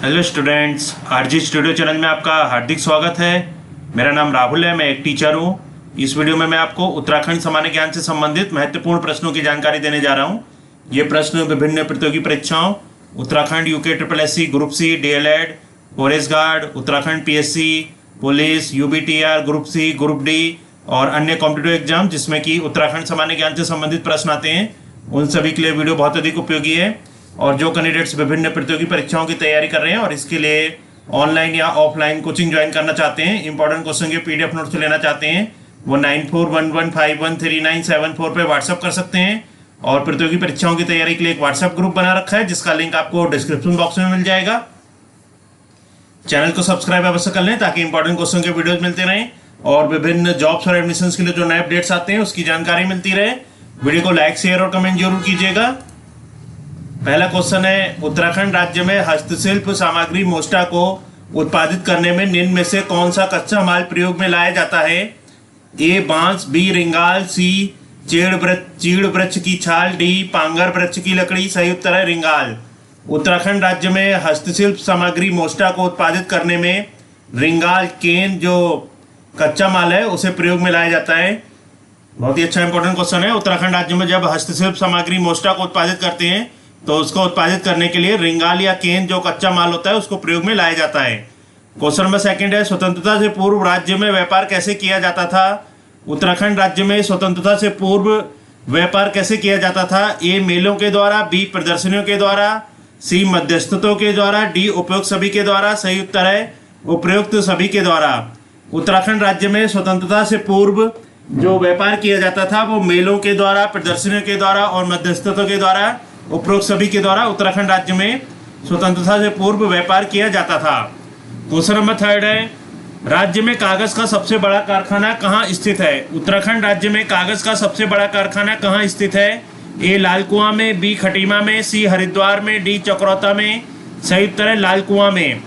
Hello students, RG studio channel में आपका हार्दिक स्वागत है। मेरा नाम राहुल है, मैं एक टीचर हूँ। इस वीडियो में मैं आपको उत्तराखंड सामान्य ज्ञान से संबंधित महत्वपूर्ण प्रश्नों की जानकारी देने जा रहा हूँ। ये प्रश्न विभिन्न प्रतियोगी परीक्षाओं, Uttarakhand UK SSC, group C, DLED, forest guard, Uttarakhand PSC, police, UBTR, group C, group D और अन्य कॉम्पिटिटिव एग्जाम जिसमें कि उत्तराखंड सामान्य ज्ञान से संबंधित प्रश्न आते हैं, उन सभी के लिए वीडियो बहुत अधिक उपयोगी है। और जो कैंडिडेट्स विभिन्न प्रतियोगी परीक्षाओं की तैयारी कर रहे हैं और इसके लिए ऑनलाइन या ऑफलाइन कोचिंग ज्वाइन करना चाहते हैं, इंपॉर्टेंट क्वेश्चन के PDF नोट्स लेना चाहते हैं, वो 9411513974 पे व्हाट्सअप कर सकते हैं। और प्रतियोगी परीक्षाओं की तैयारी के लिए एक व्हाट्सएप ग्रुप बना रखा है जिसका लिंक आपको डिस्क्रिप्शन बॉक्स में मिल जाएगा। चैनल को सब्सक्राइब अवश्य कर लें ताकि इंपॉर्टेंट क्वेश्चन के वीडियोज मिलते रहें और विभिन्न जॉब्स और एडमिशन के लिए जो नए अपडेट्स आते हैं उसकी जानकारी मिलती रहे। वीडियो को लाइक, शेयर और कमेंट जरूर कीजिएगा। पहला क्वेश्चन है, उत्तराखंड राज्य में हस्तशिल्प सामग्री मोस्टा को उत्पादित करने में निम्न में से कौन सा कच्चा माल प्रयोग में लाया जाता है? ए बांस, बी रिंगाल, सी चीड़ वृक्ष की छाल, डी पांगर वृक्ष की लकड़ी। सही उत्तर है रिंगाल। उत्तराखंड राज्य में हस्तशिल्प सामग्री मोस्टा को उत्पादित करने में रिंगाल केन जो कच्चा माल है उसे प्रयोग में लाया जाता है। बहुत ही अच्छा इंपॉर्टेंट क्वेश्चन है। उत्तराखंड राज्य में जब हस्तशिल्प सामग्री मोस्टा को उत्पादित करते हैं तो उसको उत्पादित करने के लिए रिंगाल या केन जो कच्चा माल होता है उसको प्रयोग में लाया जाता है। क्वेश्चन नंबर सेकंड है, स्वतंत्रता से पूर्व राज्य में व्यापार कैसे किया जाता था? उत्तराखंड राज्य में स्वतंत्रता से पूर्व व्यापार कैसे किया जाता था? ए मेलों के द्वारा, बी प्रदर्शनियों के द्वारा, सी मध्यस्थतों के द्वारा, डी उपयुक्त सभी के द्वारा। सही उत्तर है उपयुक्त सभी के द्वारा। उत्तराखंड राज्य में स्वतंत्रता से पूर्व जो व्यापार किया जाता था वो मेलों के द्वारा, प्रदर्शनियों के द्वारा और मध्यस्थतों के द्वारा, उपरोक्त सभी के द्वारा उत्तराखंड राज्य में स्वतंत्रता से पूर्व व्यापार किया जाता था। क्वेश्चन नंबर थर्ड है, राज्य में कागज का सबसे बड़ा कारखाना कहाँ स्थित है? उत्तराखंड राज्य में कागज का सबसे बड़ा कारखाना कहाँ स्थित है? ए लाल कुआं में, बी खटीमा में, सी हरिद्वार में, डी चकरौता में। सही उत्तर है लाल कुआं में।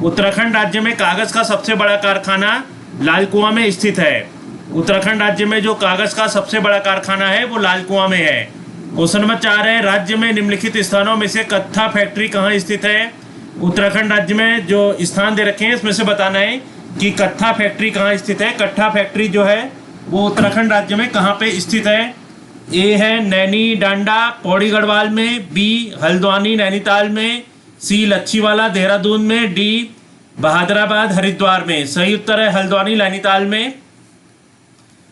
उत्तराखंड राज्य में कागज का सबसे बड़ा कारखाना लाल कुआं में स्थित है। उत्तराखंड राज्य में जो कागज का सबसे बड़ा कारखाना है वो लाल कुआं में है। क्वेश्चन नंबर 4 है, राज्य में निम्नलिखित स्थानों में से कत्था फैक्ट्री कहाँ स्थित है? उत्तराखंड राज्य में जो स्थान दे रखे हैं इसमें से बताना है कि कत्था फैक्ट्री कहाँ स्थित है। कत्था फैक्ट्री जो है वो उत्तराखंड राज्य में कहाँ पे स्थित है? ए है नैनी डांडा पौड़ी गढ़वाल में, बी हल्द्वानी नैनीताल में, सी लच्छीवाला देहरादून में, डी बहादुराबाद हरिद्वार में। सही उत्तर है हल्द्वानी नैनीताल में।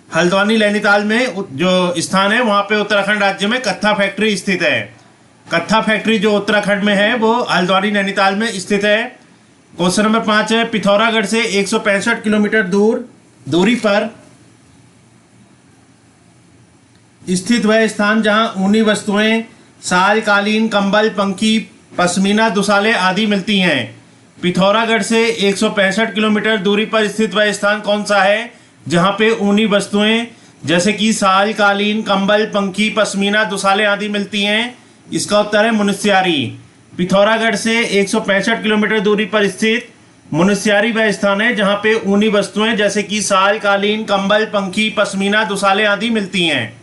हल्द्वानी नैनीताल में जो स्थान है वहाँ पे उत्तराखंड राज्य में कत्था फैक्ट्री स्थित है। कत्था फैक्ट्री जो उत्तराखंड में है वो हल्द्वानी नैनीताल में स्थित है। क्वेश्चन नंबर 5 है, पिथौरागढ़ से 165 किलोमीटर दूरी पर स्थित वह स्थान जहाँ ऊनी वस्तुएं, साल, कालीन, कंबल, पंखी, पश्मीना, दुसाले आदि मिलती हैं। पिथौरागढ़ से 165 किलोमीटर दूरी पर स्थित वह स्थान कौन सा है जहाँ पे ऊनी वस्तुएं जैसे कि साल, कालीन, कंबल, पंखी, पश्मीना, दुसाले आदि मिलती हैं? इसका उत्तर है मुनस्यारी। पिथौरागढ़ से 165 किलोमीटर दूरी पर स्थित मुनस्यारी वह स्थान है जहाँ पे ऊनी वस्तुएं जैसे कि साल, कालीन, कंबल, पंखी, पश्मीना, दुसाले आदि मिलती हैं।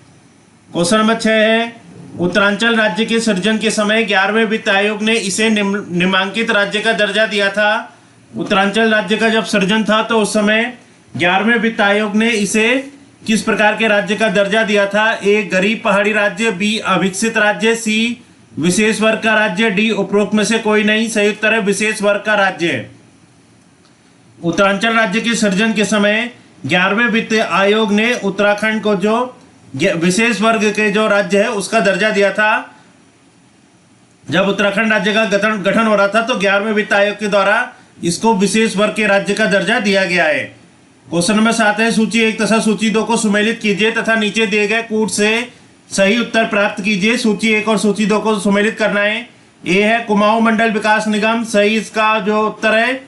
क्वेश्चन नंबर 6 है, उत्तरांचल राज्य के सृजन के समय 11वें वित्त आयोग ने इसे निम्नांकित राज्य का दर्जा दिया था। उत्तरांचल राज्य का जब सृजन था तो उस समय 11वें वित्त आयोग ने इसे किस प्रकार के राज्य का दर्जा दिया था? ए गरीब पहाड़ी राज्य, बी अविकसित राज्य, सी विशेष वर्ग का राज्य, डी उपरोक्त में से कोई नहीं। सही उत्तर है विशेष वर्ग का राज्य। उत्तरांचल राज्य के सृजन के समय 11वें वित्त आयोग ने उत्तराखंड को जो विशेष वर्ग के जो राज्य है उसका दर्जा दिया था। जब उत्तराखंड राज्य का गठन हो रहा था तो 11वें वित्त आयोग के द्वारा इसको विशेष वर्ग के राज्य का दर्जा दिया गया है। क्वेश्चन नंबर 7 है, सूची 1 तथा सूची 2 को सुमेलित कीजिए तथा नीचे दिए गए कूट से सही उत्तर प्राप्त कीजिए। सूची 1 और सूची 2 को सुमेलित करना है। ए है कुमाऊं मंडल विकास निगम, सही इसका जो उत्तर है,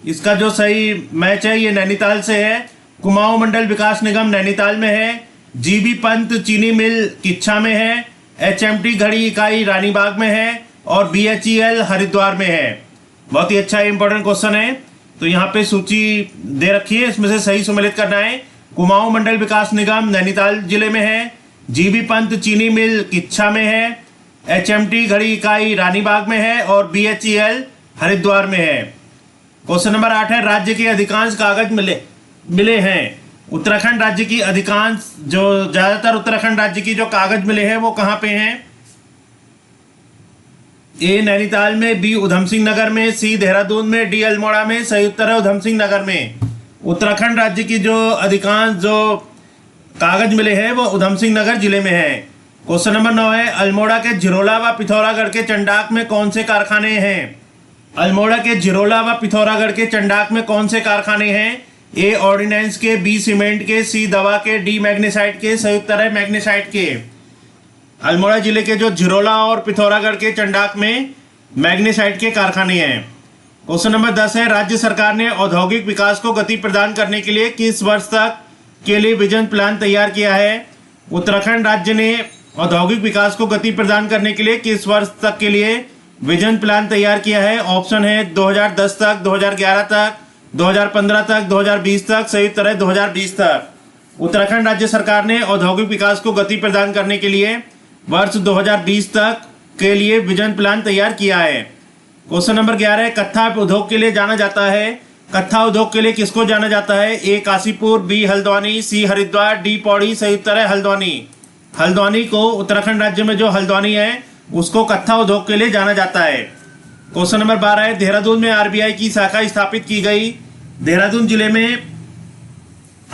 इसका जो सही मैच है ये नैनीताल से है। कुमाऊं मंडल विकास निगम नैनीताल में है। जीबी पंत चीनी मिल किच्छा में है। HMT घड़ी इकाई रानीबाग में है और BHEL हरिद्वार में है। बहुत ही अच्छा इंपॉर्टेंट क्वेश्चन है। तो यहाँ पे सूची दे रखी है, इसमें से सही सुमेलित करना है। कुमाऊं मंडल विकास निगम नैनीताल जिले में है, जीबी पंत चीनी मिल किच्छा में है, HMT घड़ी इकाई रानीबाग में है और BHEL हरिद्वार में है। क्वेश्चन नंबर 8 है राज्य के अधिकांश कागज मिले हैं। उत्तराखंड राज्य की अधिकांश जो ज्यादातर उत्तराखंड राज्य की जो कागज मिले हैं वो कहाँ पे हैं? ए नैनीताल में, बी उधम सिंह नगर में, सी देहरादून में, डी अल्मोड़ा में। सही उत्तर है उधम सिंह नगर में। उत्तराखंड राज्य की जो अधिकांश जो कागज मिले हैं वो उधम सिंह नगर जिले में है। क्वेश्चन नंबर 9 है अल्मोड़ा के झिरोला व पिथौरागढ़ के चंडाक में कौन से कारखाने हैं? अल्मोड़ा के झिरोला व पिथौरागढ़ के चंडाक में कौन से कारखाने हैं? ए ऑर्डिनेंस के, बी सीमेंट के, सी दवा के, डी मैग्नीसाइट के। सही उत्तर है मैग्नीसाइट के। अल्मोड़ा जिले के जो झिरोला और पिथौरागढ़ के चंडाक में मैग्नीसाइट के कारखाने हैं। क्वेश्चन नंबर 10 है राज्य सरकार ने औद्योगिक विकास को गति प्रदान करने के लिए किस वर्ष तक के लिए विजन प्लान तैयार किया है? उत्तराखंड राज्य ने औद्योगिक विकास को गति प्रदान करने के लिए किस वर्ष तक के लिए विजन प्लान तैयार किया है? ऑप्शन है 2010 तक, 2011 तक, 2015 तक, 2020 तक। सही उत्तर है 2020 तक। उत्तराखंड राज्य सरकार ने औद्योगिक विकास को गति प्रदान करने के लिए वर्ष 2020 तक के लिए विजन प्लान तैयार किया है। क्वेश्चन नंबर 11 है कत्था उद्योग के लिए जाना जाता है। कत्था उद्योग के लिए किसको जाना जाता है? ए काशीपुर, बी हल्द्वानी, सी हरिद्वार, डी पौड़ी। सही उत्तर है हल्द्वानी। हल्द्वानी को, उत्तराखंड राज्य में जो हल्द्वानी है उसको कत्था उद्योग के लिए जाना जाता है। क्वेश्चन नंबर 12 है देहरादून में आरबीआई की शाखा स्थापित की गई। देहरादून जिले में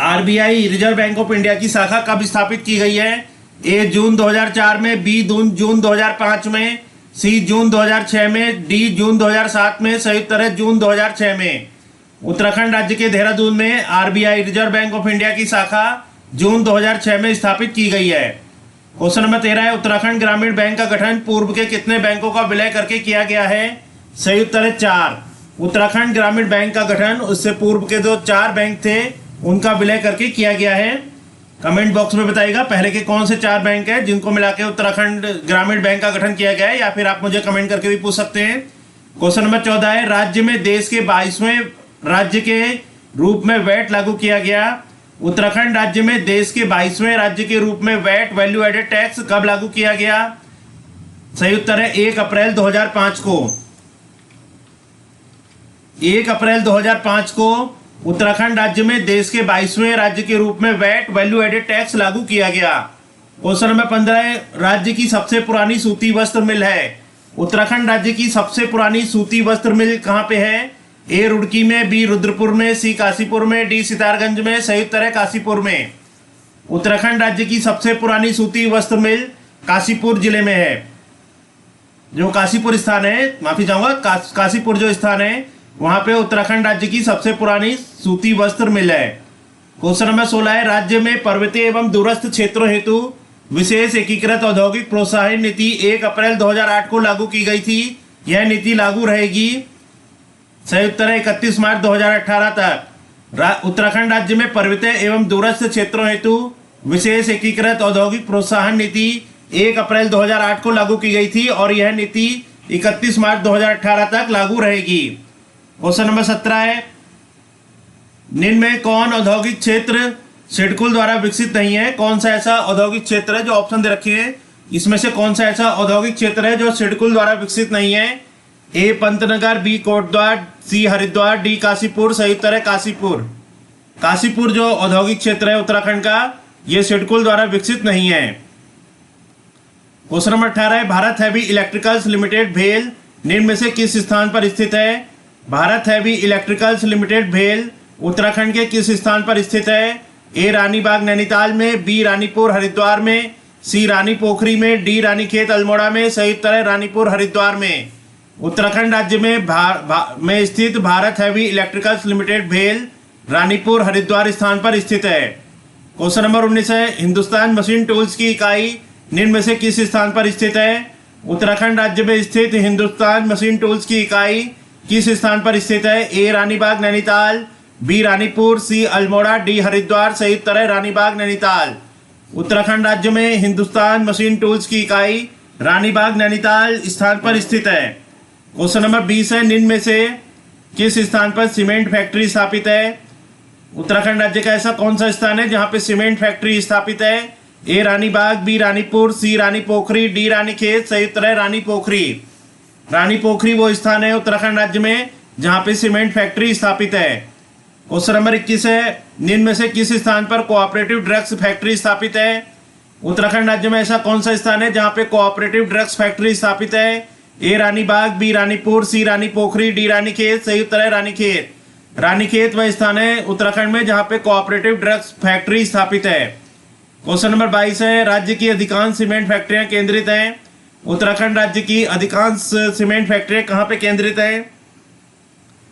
RBI reserve bank of India की शाखा कब स्थापित की गई है? ए जून 2004 में, बी जून 2005 में, सी जून 2006 में, डी जून 2007 में। सही उत्तर है जून 2006 में। उत्तराखंड राज्य के देहरादून में RBI reserve bank of India की शाखा जून 2006 में स्थापित की गई है। क्वेश्चन नंबर 13 है उत्तराखंड ग्रामीण बैंक का गठन पूर्व के कितने बैंकों का विलय करके किया गया है? सही उत्तर है 4। उत्तराखंड ग्रामीण बैंक का गठन उससे पूर्व के जो 4 बैंक थे उनका विलय करके किया गया है। कमेंट बॉक्स में बताइएगा पहले के कौन से 4 बैंक हैं जिनको मिला के उत्तराखंड ग्रामीण बैंक का गठन किया गया है, या फिर आप मुझे कमेंट करके भी पूछ सकते हैं। क्वेश्चन नंबर 14 है राज्य में देश के 22वें राज्य के रूप में वैट लागू किया गया। उत्तराखंड राज्य में देश के 22वें राज्य के रूप में वैट वैल्यू एडेड टैक्स कब लागू किया गया? सही उत्तर है 1 अप्रैल 2005 को। 1 अप्रैल 2005 को उत्तराखंड राज्य में देश के 22वें राज्य के रूप में वैट वैल्यू एडेड टैक्स लागू किया गया। क्वेश्चन नंबर 15 है राज्य की सबसे पुरानी सूती वस्त्र मिल है। उत्तराखंड राज्य की सबसे पुरानी सूती वस्त्र मिल कहाँ पे है? ए रुड़की में, बी रुद्रपुर में, सी काशीपुर में, डी सितारगंज में। सही उत्तर है काशीपुर में। उत्तराखंड राज्य की सबसे पुरानी सूती वस्त्र मिल काशीपुर जिले में है। जो काशीपुर स्थान है, माफी चाहूंगा, काशीपुर जो स्थान है वहां पे उत्तराखंड राज्य की सबसे पुरानी सूती वस्त्र मिल है। क्वेश्चन नंबर 16 है राज्य में पर्वतीय एवं दूरस्थ क्षेत्रों हेतु विशेष एकीकृत औद्योगिक प्रोत्साहन नीति 1 अप्रैल 2008 को लागू की गई थी। यह नीति लागू रहेगी। सही उत्तर है 31 मार्च 2018 तक। उत्तराखंड राज्य में पर्वतीय एवं दूरस्थ क्षेत्रों हेतु विशेष एकीकृत औद्योगिक प्रोत्साहन नीति 1 अप्रैल 2008 को लागू की गई थी और यह नीति 31 मार्च 2018 तक लागू रहेगी। क्वेश्चन नंबर 17 है निम्न में कौन औद्योगिक क्षेत्र सिडकुल द्वारा विकसित नहीं है? कौन सा ऐसा औद्योगिक क्षेत्र है, जो ऑप्शन दे रखे हैं इसमें से कौन सा ऐसा औद्योगिक क्षेत्र है जो सिडकुल द्वारा विकसित नहीं है? ए पंतनगर, बी कोटद्वार, सी हरिद्वार, डी काशीपुर। सही उत्तर है काशीपुर। काशीपुर जो औद्योगिक क्षेत्र है उत्तराखंड का, यह सिडकुल द्वारा विकसित नहीं है। क्वेश्चन नंबर 18 है भारत हैवी इलेक्ट्रिकल्स लिमिटेड भेल निम्न में से किस स्थान पर स्थित है? भारत हैवी इलेक्ट्रिकल्स लिमिटेड भेल उत्तराखंड के किस स्थान पर स्थित है? ए रानीबाग नैनीताल में, बी रानीपुर हरिद्वार में, सी रानी पोखरी में, डी रानीखेत अल्मोड़ा में। सही उत्तर है रानीपुर हरिद्वार में। उत्तराखंड राज्य में स्थित भारत हैवी इलेक्ट्रिकल्स लिमिटेड भेल रानीपुर हरिद्वार स्थान पर स्थित है। क्वेश्चन नंबर 19 है हिंदुस्तान मशीन टूल्स की इकाई निम्न में से किस स्थान पर स्थित है? उत्तराखंड राज्य में स्थित हिंदुस्तान मशीन टूल्स की इकाई किस स्थान पर स्थित है? ए रानीबाग नैनीताल, बी रानीपुर, सी अल्मोड़ा, डी हरिद्वार। सही उत्तर है रानीबाग नैनीताल। उत्तराखंड राज्य में हिंदुस्तान मशीन टूल्स की इकाई रानीबाग नैनीताल स्थान पर स्थित है। क्वेश्चन नंबर 20 है निम्न में से किस स्थान पर सीमेंट फैक्ट्री स्थापित है? उत्तराखंड राज्य का ऐसा कौन सा स्थान है जहां पे सीमेंट फैक्ट्री स्थापित है? ए रानीबाग, बी रानीपुर, सी रानी पोखरी, डी रानीखेत। सही उत्तर है रानी पोखरी। रानी पोखरी वो स्थान है उत्तराखंड राज्य में जहां पे सीमेंट फैक्ट्री स्थापित है। क्वेश्चन नंबर 21 है, निम्न में से किस स्थान पर कोऑपरेटिव ड्रग्स फैक्ट्री स्थापित है? उत्तराखंड राज्य में ऐसा कौन सा स्थान है जहां पे कोऑपरेटिव ड्रग्स फैक्ट्री स्थापित है? ए रानीबाग, बी रानीपुर, सी रानी पोखरी, डी रानीखेत। सही उत्तर है रानीखेत। रानीखेत वह स्थान है उत्तराखंड में जहां पे कोऑपरेटिव ड्रग्स फैक्ट्री स्थापित है। क्वेश्चन नंबर 22 है, राज्य की अधिकांश सीमेंट फैक्ट्रियां केंद्रित हैं। उत्तराखंड राज्य की अधिकांश सीमेंट फैक्ट्रियां कहां पे केंद्रित है?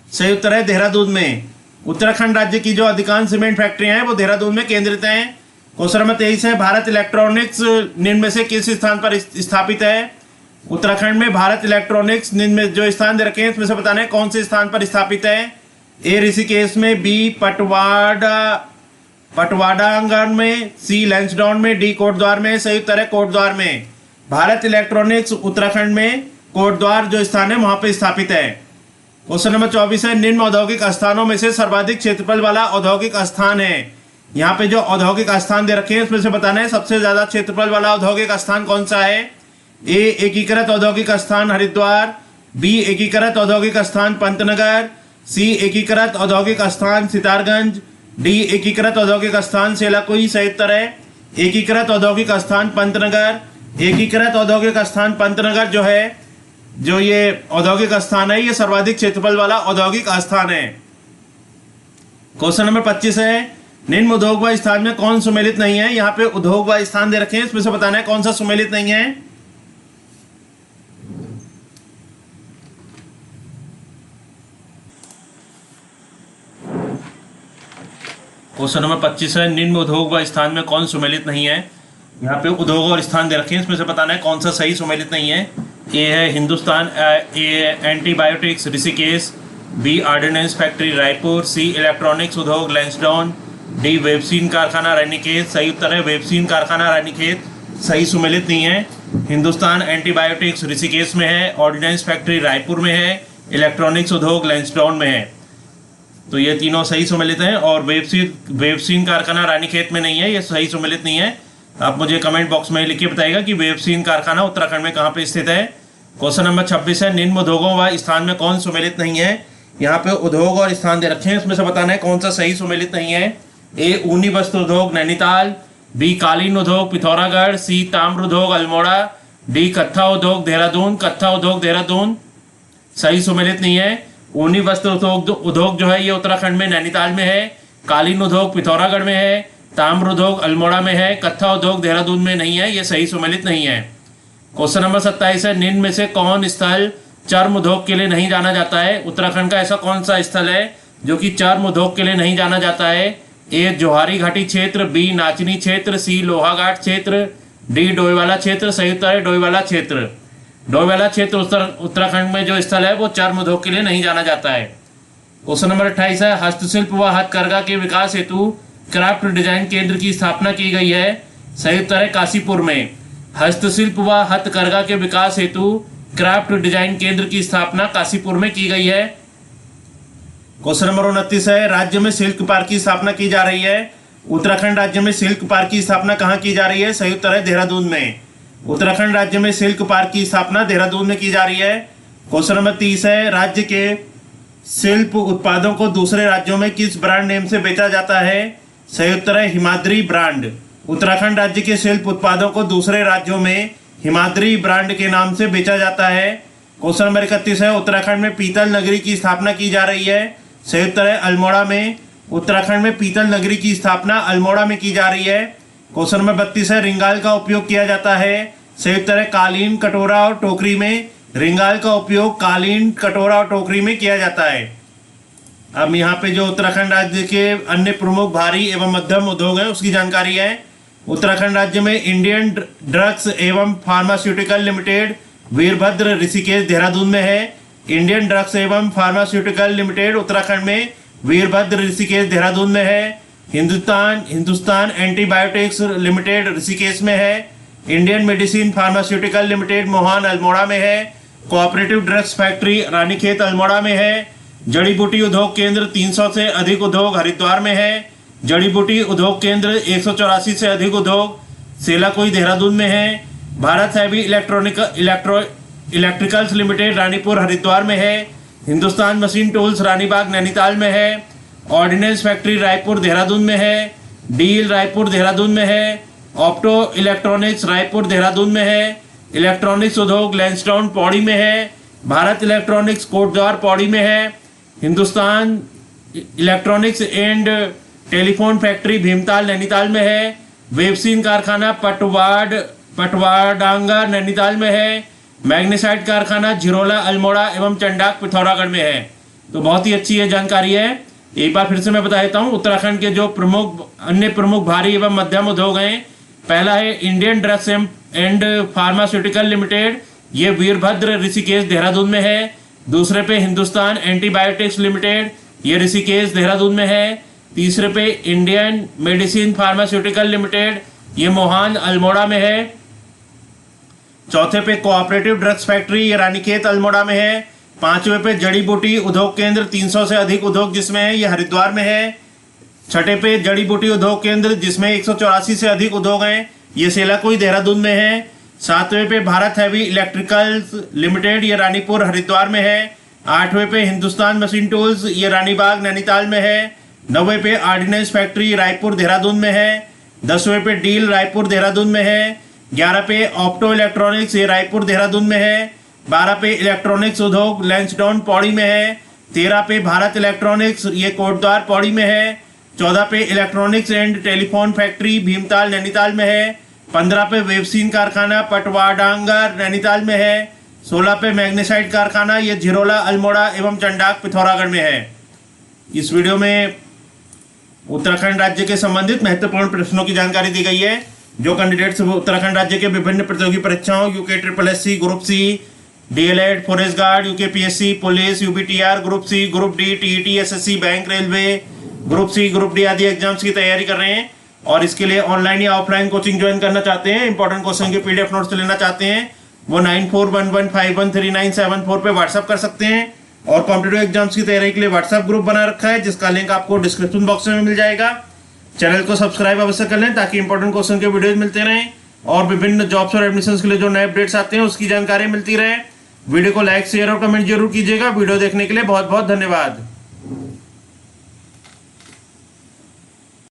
सही उत्तर है देहरादून में। उत्तराखंड राज्य की जो अधिकांश सीमेंट फैक्ट्रियां हैं वो देहरादून में केंद्रित हैं। क्वेश्चन नंबर 23 है, भारत इलेक्ट्रॉनिक्स निम्न में से किस स्थान पर स्थापित है? उत्तराखंड में भारत इलेक्ट्रॉनिक्स निम्न में जो स्थान दे रखे हैं इसमें से बताना है कौन से स्थान पर स्थापित है? ए ऋषिकेश में, बी पटवाडांगन में, सी लैंसडाउन में, डी कोटद्वार में। सही उत्तर है कोटद्वार में। भारत इलेक्ट्रॉनिक्स उत्तराखंड में कोटद्वार जो स्थान है वहां पर स्थापित है। क्वेश्चन नंबर 24 है, निम्न औद्योगिक स्थानों में से सर्वाधिक क्षेत्रफल वाला औद्योगिक स्थान है। यहाँ पे जो औद्योगिक स्थान दे रखे हैं उसमें से बताना है सबसे ज्यादा क्षेत्रफल वाला औद्योगिक स्थान कौन सा है? ए एकीकृत औद्योगिक स्थान हरिद्वार, बी एकीकृत औद्योगिक स्थान पंतनगर, सी एकीकृत औद्योगिक स्थान सितारगंज, डी एकीकृत औद्योगिक स्थान सेलाकुई। सही उत्तर है एकीकृत औद्योगिक स्थान पंतनगर। एकीकृत औद्योगिक स्थान पंतनगर जो है, जो ये औद्योगिक स्थान है, ये सर्वाधिक क्षेत्रफल वाला औद्योगिक स्थान है। क्वेश्चन नंबर 25 है, निम्न उद्योग व स्थान में कौन सुमेलित नहीं है? यहाँ पे उद्योग व स्थान दे रखे हैं इसमें से बताना है कौन सा सुमेलित नहीं है। क्वेश्चन नंबर 25 है, निम्न उद्योग व स्थान में कौन सुमेलित नहीं है? यहाँ पे उद्योग और स्थान दे रखे हैं इसमें से बताना है कौन सा सही सुमेलित नहीं है। ए है Hindustan antibiotics Rishikesh, B ordnance factory Raipur, C electronics उद्योग लैंसडाउन, डी वेबसीन कारखाना रानीखेत। सही उत्तर है वेबसीन कारखाना रानीखेत। सही सुमेलित नहीं है। हिंदुस्तान एंटीबायोटिक्स ऋषिकेश में है, ऑर्डिनेंस फैक्ट्री रायपुर में है, इलेक्ट्रॉनिक्स उद्योग लैंसडाउन में है। तो ये तीनों सही सुमेलित हैं और वेबसीन कारखाना रानीखेत में नहीं है, ये सही सुमेलित नहीं है। आप मुझे कमेंट बॉक्स में लिख के बताइएगा कि वेबसीन कारखाना उत्तराखंड में कहाँ पे स्थित है। क्वेश्चन नंबर 26 है, निम्न उद्योगों व स्थान में कौन सुमेलित नहीं है? यहाँ पे उद्योग और स्थान दे रखे हैं इसमें से बताना है कौन सा सही सुमेलित नहीं है। ए ऊनी वस्त्र उद्योग नैनीताल, बी कालीन उद्योग पिथौरागढ़, सी ताम्र उद्योग अल्मोड़ा, डी कत्था उद्योग देहरादून। कत्था उद्योग देहरादून सही सुमेलित नहीं है। ऊनी वस्त्र उद्योग जो है ये उत्तराखंड में नैनीताल में है, कालीन उद्योग पिथौरागढ़ में है, ताम्र उद्योग अल्मोड़ा में है, कत्था उद्योग देहरादून में नहीं है, ये सही सुमेलित नहीं है। क्वेश्चन नंबर 27 है, निम्न में से कौन स्थल चर्म उद्योग के लिए नहीं जाना जाता है? उत्तराखंड का ऐसा कौन सा स्थल है जो कि चर्म उद्योग के लिए नहीं जाना जाता है? ए जोहारी घाटी क्षेत्र, बी नाचनी क्षेत्र, सी लोहाघाट क्षेत्र, डी डोईवाला क्षेत्र। सही उत्तर है डोईवाला क्षेत्र। डोईवाला क्षेत्र उत्तराखंड में जो स्थल है वो चर्म उद्योग के लिए नहीं जाना जाता है। क्वेश्चन नंबर 28 है, हस्तशिल्प व हथकरघा के विकास हेतु क्राफ्ट डिजाइन केंद्र की स्थापना की गई है। सही उत्तर है काशीपुर में। हस्तशिल्प व हथकरघा के विकास हेतु क्राफ्ट डिजाइन केंद्र की स्थापना काशीपुर में की गई है। क्वेश्चन नंबर 29 है, राज्य में सिल्क पार्क की स्थापना की जा रही है। उत्तराखंड राज्य में सिल्क पार्क की स्थापना कहाँ की जा रही है? सही उत्तर है देहरादून में। उत्तराखंड राज्य में सिल्क पार्क की स्थापना देहरादून में की जा रही है। क्वेश्चन नंबर 30 है, राज्य के शिल्प उत्पादों को दूसरे राज्यों में किस ब्रांड नेम से बेचा जाता है? सही उत्तर है हिमाद्री ब्रांड। उत्तराखंड राज्य के शिल्प उत्पादों को दूसरे राज्यों में हिमाद्री ब्रांड के नाम से बेचा जाता है। क्वेश्चन नंबर 31 है, उत्तराखंड में पीतल नगरी की स्थापना की जा रही है। सही उत्तर है अल्मोड़ा में। उत्तराखंड में पीतल नगरी की स्थापना अल्मोड़ा में की जा रही है। क्वेश्चन नंबर 32 है, रिंगाल का उपयोग किया जाता है। सही उत्तर है कालीन, कटोरा और टोकरी में। रिंगाल का उपयोग कालीन, कटोरा और टोकरी में किया जाता है। अब यहाँ पे जो उत्तराखंड राज्य के अन्य प्रमुख भारी एवं मध्यम उद्योग हैं उसकी जानकारी है। उत्तराखंड राज्य में इंडियन ड्रग्स एवं फार्मास्यूटिकल लिमिटेड वीरभद्र ऋषिकेश देहरादून में है। इंडियन ड्रग्स एवं फार्मास्यूटिकल लिमिटेड उत्तराखंड में वीरभद्र ऋषिकेश देहरादून में है। हिंदुस्तान एंटीबायोटिक्स लिमिटेड ऋषिकेश में है। Indian medicine pharmaceutical limited Mohan Almora में है। Cooperative drugs factory Ranikhet Almora में है। जड़ी बूटी उद्योग केंद्र 300 से अधिक उद्योग हरिद्वार में है। जड़ी बूटी उद्योग केंद्र 184 से अधिक उद्योग सेलाकुई देहरादून में है। Bharat heavy electricals limited Ranipur Haridwar में है। हिंदुस्तान मशीन टूल्स रानीबाग नैनीताल में है। ऑर्डिनेंस फैक्ट्री रायपुर देहरादून में है। डील रायपुर देहरादून में है। ऑप्टो इलेक्ट्रॉनिक्स रायपुर देहरादून में है। इलेक्ट्रॉनिक्स उद्योग लैंसडाउन पौड़ी में है। भारत इलेक्ट्रॉनिक्स कोटद्वार पौड़ी में है। Hindustan electronics and telephone factory Bhimtal Nainital में है। वेबसीन कारखाना पटवाडांगा नैनीताल में है। मैग्नेसाइट कारखाना झिरोला अल्मोड़ा एवं चंडाक पिथौरागढ़ में है। तो बहुत ही अच्छी ये जानकारी है। एक बार फिर से मैं बता देता हूँ, उत्तराखंड के जो अन्य प्रमुख भारी एवं मध्यम उद्योग हैं, पहला है Indian drugs and pharmaceutical limited, ये वीरभद्र ऋषिकेश देहरादून में है। दूसरे पे हिंदुस्तान एंटीबायोटिक्स लिमिटेड, ये ऋषिकेश देहरादून में है। तीसरे पे इंडियन मेडिसिन फार्मास्यूटिकल लिमिटेड, ये मोहान अल्मोड़ा में है। चौथे पे कोऑपरेटिव ड्रग्स फैक्ट्री, ये रानीखेत अल्मोड़ा में है। पांचवें पे जड़ी बूटी उद्योग केंद्र, 300 से अधिक उद्योग जिसमें है, ये हरिद्वार में है। छठे पे जड़ी बूटी उद्योग केंद्र जिसमें 184 से अधिक उद्योग हैं, ये सेलाकुई देहरादून में है। सातवें पे भारत हैवी इलेक्ट्रिकल्स लिमिटेड, ये रानीपुर हरिद्वार में है। आठवें पे हिंदुस्तान मशीन टूल्स, ये रानीबाग नैनीताल में है। नौवें पे ऑर्डिनेंस फैक्ट्री रायपुर देहरादून में है। 10वें पे डील रायपुर देहरादून में है। 11 पे ऑप्टो इलेक्ट्रॉनिक्स, ये रायपुर देहरादून में है। 12 पे इलेक्ट्रॉनिक्स उद्योग लैंसडाउन पौड़ी में है। 13 पे भारत इलेक्ट्रॉनिक्स, ये कोटद्वार पौड़ी में है। 14 पे electronics and telephone factory Bhimtal Nainital में है। 15 पे वेबसीन कारखाना पटवाडांगा नैनीताल में है। 16 पे मैग्नेसाइट कारखाना, ये झिरोला अल्मोड़ा एवं चंडाक पिथौरागढ़ में है। इस वीडियो में उत्तराखंड राज्य के संबंधित महत्वपूर्ण प्रश्नों की जानकारी दी गई है। जो कैंडिडेट्स उत्तराखंड राज्य के विभिन्न प्रतियोगी परीक्षाओं UKSSC, group C, DLED, forest guard, UKPSC, police, UPTR, group C, group D, TET, SSC, bank, railway, group C, group D आदि एग्जाम्स की तैयारी कर रहे हैं और इसके लिए ऑनलाइन या ऑफलाइन कोचिंग ज्वाइन करना चाहते हैं, इंपॉर्टेंट क्वेश्चन के PDF नोट्स लेना चाहते हैं, वो 9411513974 पे व्हाट्सअप कर सकते हैं। और कॉम्पिटिटिव एग्जाम्स की तैयारी के लिए व्हाट्सएप ग्रुप बना रखा है जिसका लिंक आपको डिस्क्रिप्शन बॉक्स में मिल जाएगा। चैनल को सब्सक्राइब अवश्य कर लें ताकि इंपॉर्टेंट क्वेश्चन के वीडियोज मिलते रहें और विभिन्न जॉब्स और एडमिशन के लिए जो नए अपडेट्स आते हैं उसकी जानकारी मिलती रहे। वीडियो को लाइक, शेयर और कमेंट जरूर कीजिएगा। वीडियो देखने के लिए बहुत बहुत धन्यवाद।